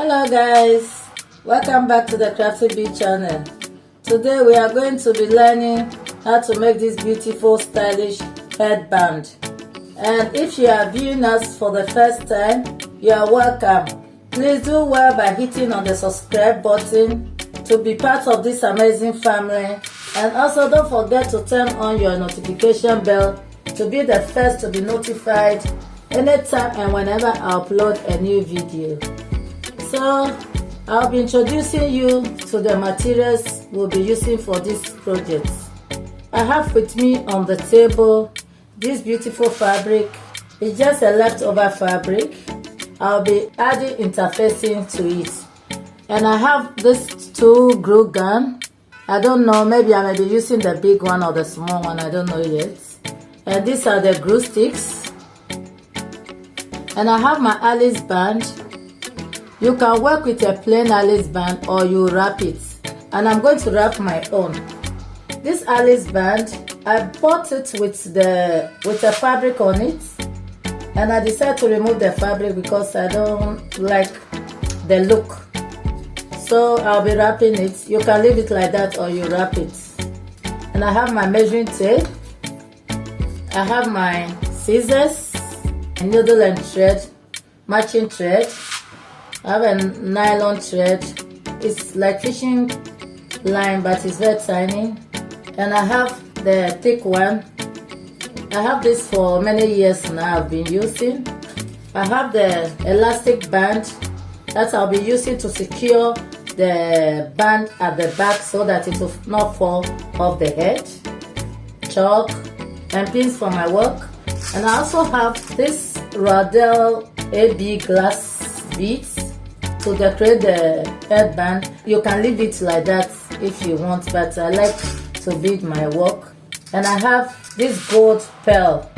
Hello guys, welcome back to the Crafty Bee channel. Today we are going to be learning how to make this beautiful stylish headband. And if you are viewing us for the first time, you are welcome. Please do well by hitting on the subscribe button to be part of this amazing family, and also don't forget to turn on your notification bell to be the first to be notified anytime and whenever I upload a new video. So I'll be introducing you to the materials we'll be using for this project. I have with me on the table this beautiful fabric. It's just a leftover fabric. I'll be adding interfacing to it. And I have this two glue gun. I don't know, maybe I may be using the big one or the small one, I don't know yet. And these are the glue sticks. And I have my Alice band. You can work with a plain Alice band or you wrap it. And I'm going to wrap my own. This Alice band, I bought it with a fabric on it. And I decided to remove the fabric because I don't like the look. So I'll be wrapping it. You can leave it like that or you wrap it. And I have my measuring tape. I have my scissors, needle and thread, matching thread. I have a nylon thread. It's like fishing line, but it's very tiny. And I have the thick one. I have this for many years now. I've been using. I have the elastic band that I'll be using to secure the band at the back so that it will not fall off the head. Chalk and pins for my work. And I also have this Radel AB glass beads to decorate the headband. You can leave it like that if you want, but I like to bead my work. And I have this gold pearl.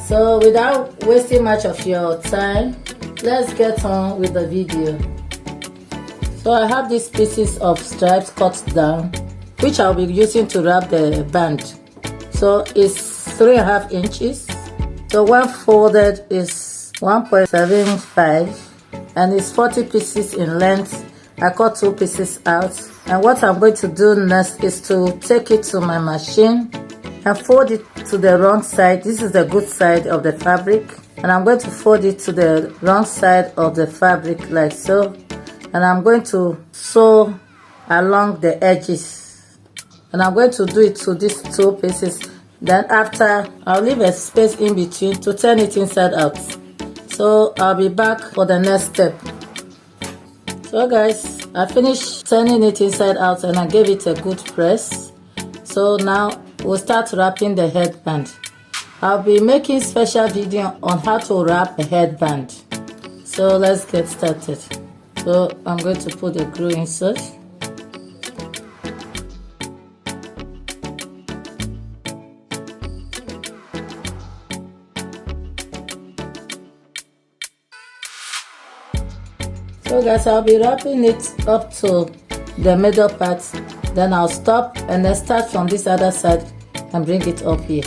So without wasting much of your time, let's get on with the video. So I have these pieces of stripes cut down, which I'll be using to wrap the band. So it's 3.5 inches. So one folded is 1.75 and it's 40 pieces in length. I cut 2 pieces out. And what I'm going to do next is to take it to my machine and fold it to the wrong side. This is the good side of the fabric. And I'm going to fold it to the wrong side of the fabric like so. And I'm going to sew along the edges. And I'm going to do it to these 2 pieces. Then after, I'll leave a space in between to turn it inside out. So I'll be back for the next step. So guys, I finished turning it inside out and I gave it a good press. So now we'll start wrapping the headband. I'll be making special video on how to wrap a headband. So let's get started. So I'm going to put the glue insert. So guys, I'll be wrapping it up to the middle part. Then I'll stop and then start from this other side and bring it up here.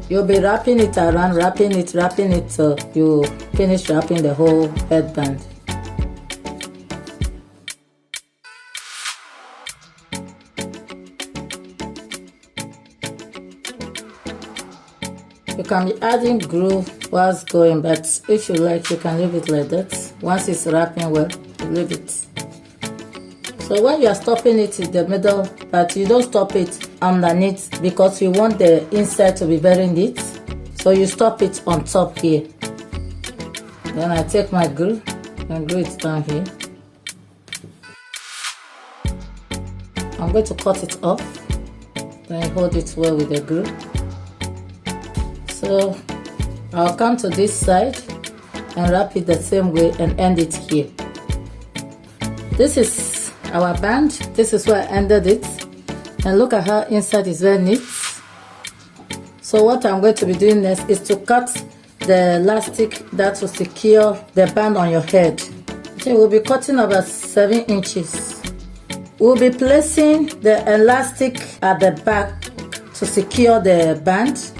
You'll be wrapping it around, wrapping it till you finish wrapping the whole headband. You can be adding glue whilst going, but if you like, you can leave it like that. Once it's wrapping well, you leave it. So when you are stopping it in the middle part, you don't stop it underneath because you want the inside to be very neat. So you stop it on top here. Then I take my glue and glue it down here. I'm going to cut it off. Then hold it well with the glue. So I'll come to this side and wrap it the same way and end it here. This is our band. This is where I ended it. And look at how inside is very neat. So what I'm going to be doing next is to cut the elastic that will secure the band on your head. Okay, we'll be cutting about 7 inches. We'll be placing the elastic at the back to secure the band.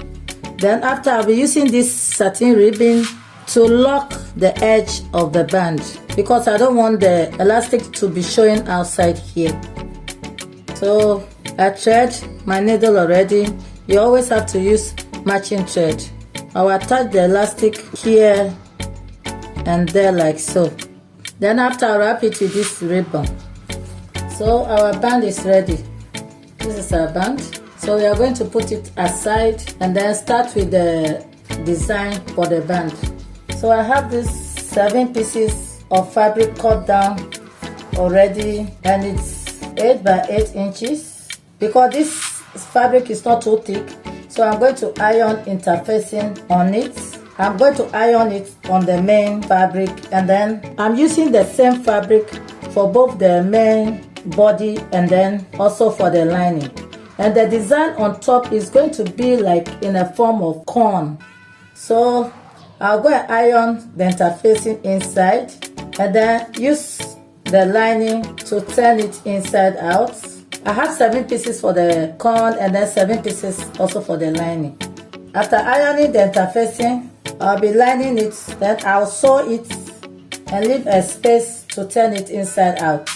Then after, I'll be using this satin ribbon to lock the edge of the band because I don't want the elastic to be showing outside here. So I thread my needle already. You always have to use matching thread. I will attach the elastic here and there like so. Then after I wrap it with this ribbon. So our band is ready. This is our band. So we are going to put it aside and then start with the design for the band. So I have this 7 pieces of fabric cut down already, and it's 8 by 8 inches. Because this fabric is not too thick, so I'm going to iron interfacing on it. I'm going to iron it on the main fabric, and then I'm using the same fabric for both the main body and then also for the lining. And the design on top is going to be like in a form of cone. So I'll go and iron the interfacing inside and then use the lining to turn it inside out. I have 7 pieces for the cone and then 7 pieces also for the lining. After ironing the interfacing, I'll be lining it, then I'll sew it and leave a space to turn it inside out.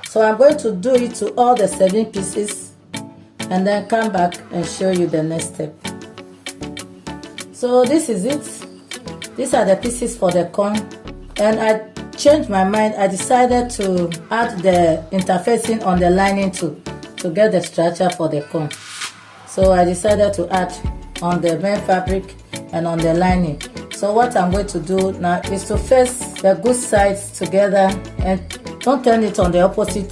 So I'm going to do it to all the 7 pieces and then come back and show you the next step. So this is it. These are the pieces for the cone, and I changed my mind. I decided to add the interfacing on the lining too to get the structure for the cone. So I decided to add on the main fabric and on the lining. So what I'm going to do now is to face the good sides together and don't turn it on the opposite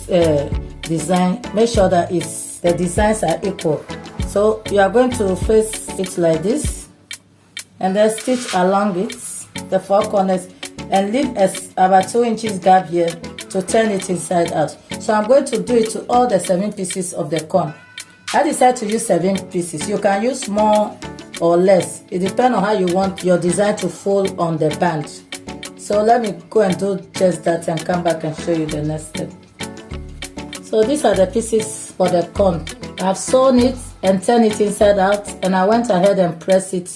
design. Make sure that the designs are equal. So you are going to face it like this and then stitch along it, the 4 corners, and leave about 2 inches gap here to turn it inside out. So I'm going to do it to all the 7 pieces of the cone. I decided to use 7 pieces. You can use more or less. It depends on how you want your design to fall on the band. So let me go and do just that and come back and show you the next step. So these are the pieces for the cone. I've sewn it and turned it inside out, and I went ahead and pressed it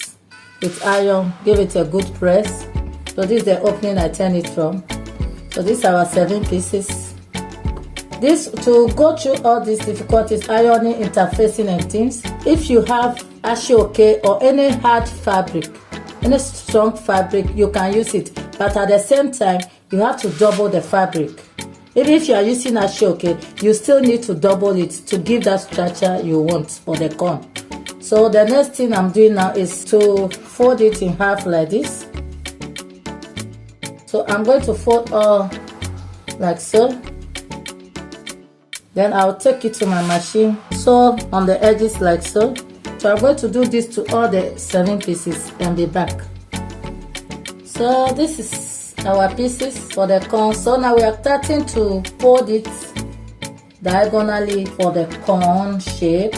with iron, give it a good press. So this is the opening I turn it from. So these are our 7 pieces. This, to go through all these difficulties, ironing, interfacing and things, if you have ashoke or any hard fabric, any strong fabric, you can use it. But at the same time, you have to double the fabric. Even if you are using ashoke, you still need to double it to give that structure you want for the cone. So the next thing I'm doing now is to fold it in half like this. So I'm going to fold all like so. Then I'll take it to my machine, sew on the edges like so. So I'm going to do this to all the 7 pieces and be back. So this is our pieces for the cone. So now we are starting to fold it diagonally for the cone shape.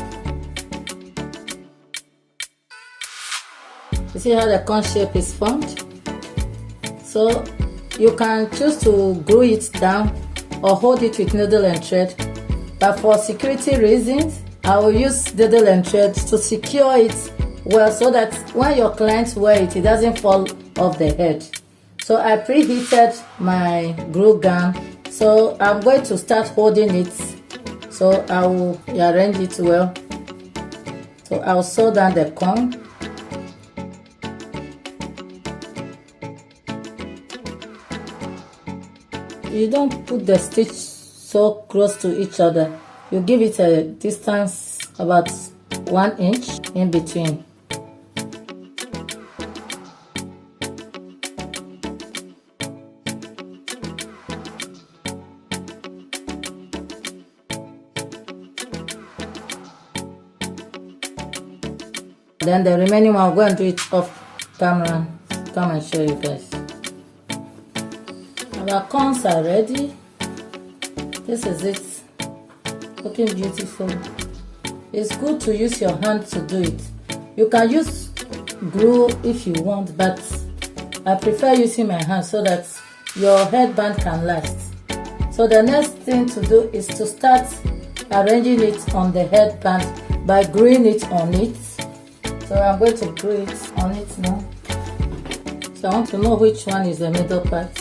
You see how the cone shape is formed? So you can choose to glue it down or hold it with needle and thread. But for security reasons, I will use needle and thread to secure it well so that when your clients wear it, it doesn't fall off the head. So I preheated my glue gun. So I'm going to start holding it. So I will arrange it well. So I'll sew down the cone. You don't put the stitch so close to each other. You give it a distance about 1 inch in between. Then the remaining one, I'll go and do it off camera. Come and show you guys. Our cones are ready. This is it. Looking beautiful. It's good to use your hand to do it. You can use glue if you want, but I prefer using my hand so that your headband can last. So the next thing to do is to start arranging it on the headband by gluing it on it. So I'm going to glue it on it now. So I want to know which one is the middle part.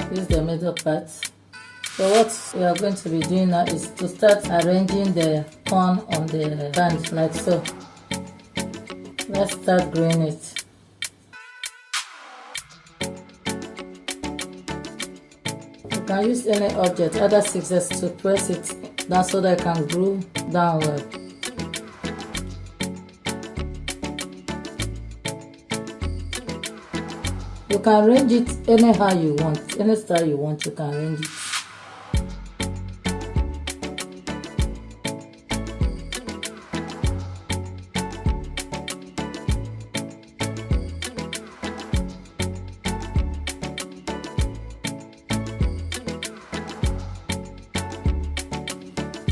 This is the middle part. So what we are going to be doing now is to start arranging the corn on the band like so. Let's start gluing it. You can use any object, other scissors, to press it down so that it can glue down well. You can arrange it anyhow you want, any style you want, you can arrange it.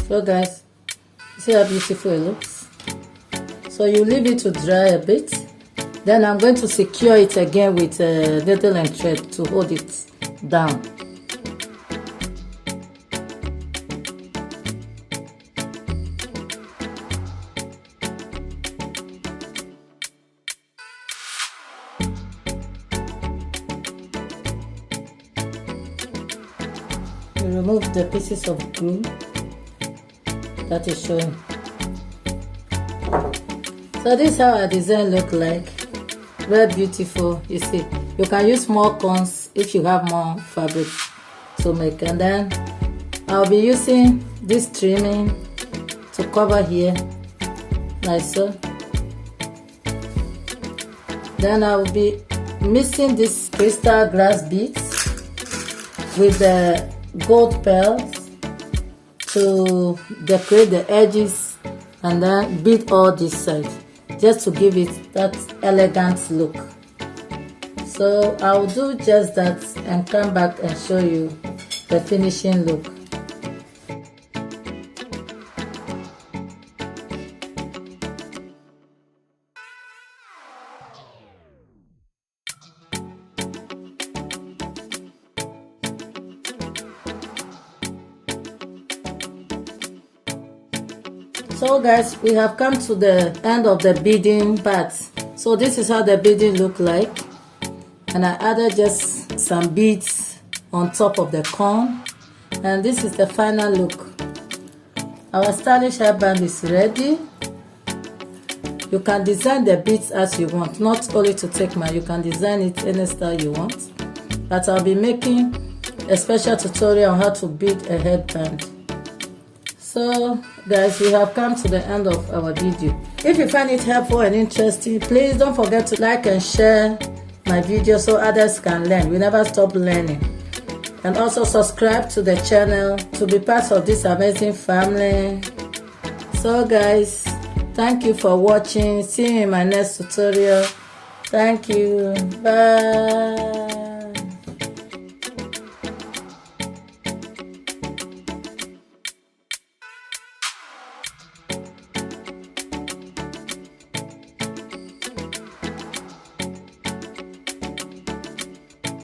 So guys, see how beautiful it looks. So you leave it to dry a bit. Then I'm going to secure it again with a needle and thread to hold it down. You remove the pieces of glue that is showing. So this is how our design look like. Very beautiful. You see, you can use more corns if you have more fabric to make. And then I'll be using this trimming to cover here like so. Then I will be mixing this crystal glass beads with the gold pearls to decorate the edges, and then bead all this side just to give it that elegant look. So I'll do just that and come back and show you the finishing look. So guys, we have come to the end of the beading part. So this is how the beading look like, and I added just some beads on top of the corn, and this is the final look. Our stylish headband is ready. You can design the beads as you want, not only to take mine, you can design it any style you want. But I'll be making a special tutorial on how to bead a headband. So guys, we have come to the end of our video. If you find it helpful and interesting, please don't forget to like and share my video so others can learn. We never stop learning. And also subscribe to the channel to be part of this amazing family. So guys, thank you for watching. See you in my next tutorial. Thank you. Bye.